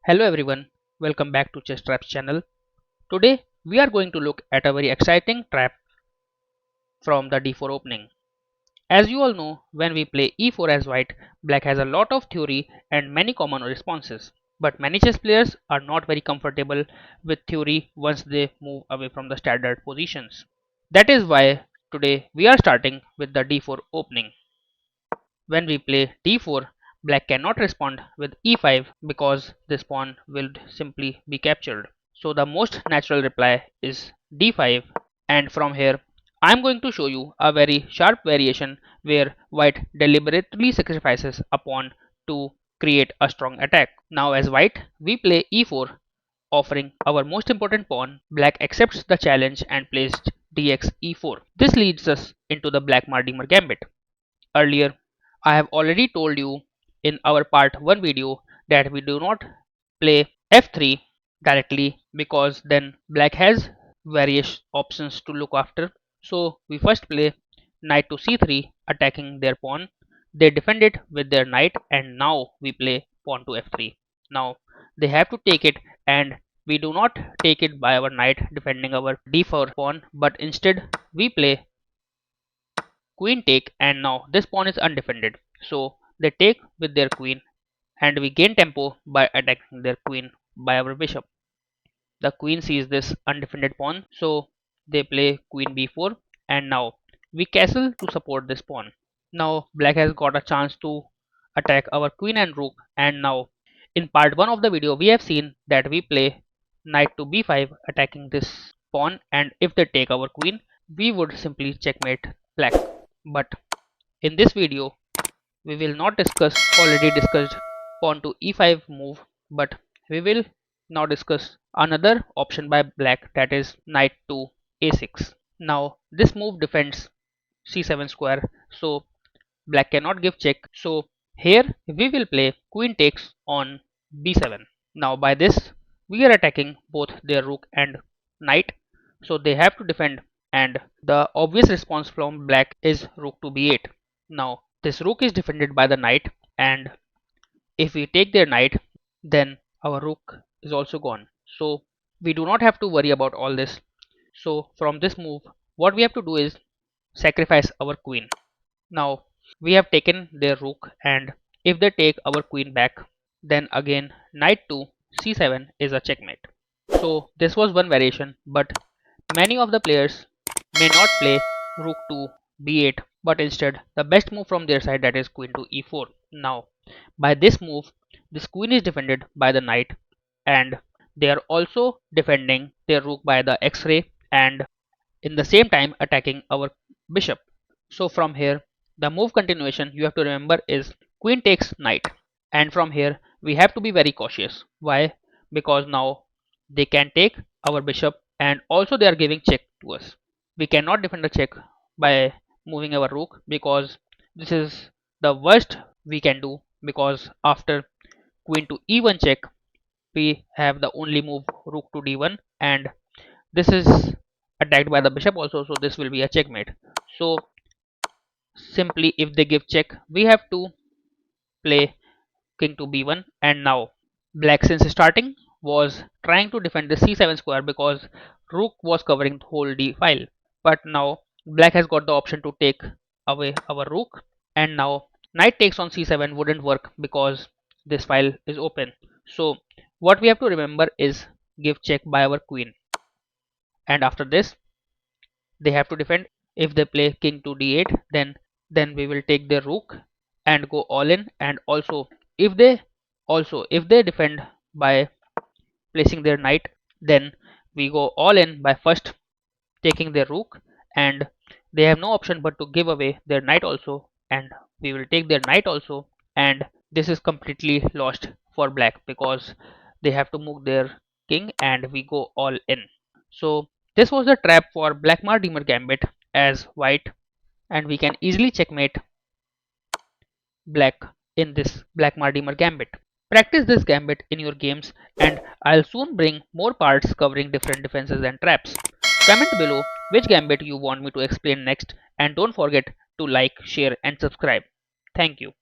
Hello everyone, welcome back to Chess Traps channel. Today we are going to look at a very exciting trap from the d4 opening. As you all know, when we play e4 as white, black has a lot of theory and many common responses. But many chess players are not very comfortable with theory once they move away from the standard positions. That is why today we are starting with the d4 opening. When we play d4, black cannot respond with e5 because this pawn will simply be captured. So the most natural reply is d5, and from here I am going to show you a very sharp variation where white deliberately sacrifices a pawn to create a strong attack. Now as white we play e4, offering our most important pawn. Black accepts the challenge and plays dx e4. This leads us into the Blackmar Gambit. Earlier I have already told you in our part 1 video that we do not play f3 directly because then black has various options to look after. So we first play knight to c3 attacking their pawn. They defend it with their knight and now we play pawn to f3. Now they have to take it and we do not take it by our knight defending our d4 pawn, but instead we play queen take, and now this pawn is undefended. So they take with their queen and we gain tempo by attacking their queen by our bishop. The queen sees this undefended pawn, so they play queen b4, and now we castle to support this pawn. Now black has got a chance to attack our queen and rook, and now in part 1 of the video we have seen that we play knight to b5 attacking this pawn, and if they take our queen we would simply checkmate black. But in this video we will not discuss already discussed pawn to e5 move, but we will now discuss another option by black, that is knight to a6. Now this move defends c7 square, so black cannot give check. So here we will play queen takes on b7. Now by this we are attacking both their rook and knight, so they have to defend, and the obvious response from black is rook to b8. Now this rook is defended by the knight, and if we take their knight then our rook is also gone, so we do not have to worry about all this. So from this move what we have to do is sacrifice our queen. Now we have taken their rook, and if they take our queen back then again knight to c7 is a checkmate. So this was one variation, but many of the players may not play rook to b8, but instead the best move from their side, that is queen to e4. Now by this move this queen is defended by the knight, and they are also defending their rook by the x-ray and in the same time attacking our bishop. So from here the move continuation you have to remember is queen takes knight, and from here we have to be very cautious. Why? Because now they can take our bishop and also they are giving check to us. We cannot defend the check by moving our rook because this is the worst we can do, because after queen to e1 check we have the only move rook to d1, and this is attacked by the bishop also, so this will be a checkmate. So simply if they give check we have to play king to b1, and now black since starting was trying to defend the c7 square because rook was covering the whole d file, but now black has got the option to take away our rook, and now knight takes on c7 wouldn't work because this file is open. So what we have to remember is give check by our queen, and after this they have to defend. If they play king to d8 then we will take their rook and go all in, and also if they defend by placing their knight then we go all in by first taking their rook, and they have no option but to give away their knight also, and we will take their knight also, and this is completely lost for black because they have to move their king and we go all in. So this was the trap for Blackmar Gambit as white, and we can easily checkmate black in this Blackmar Gambit. Practice this gambit in your games, and I'll soon bring more parts covering different defenses and traps. Comment below which gambit you want me to explain next, and don't forget to like, share and subscribe. Thank you.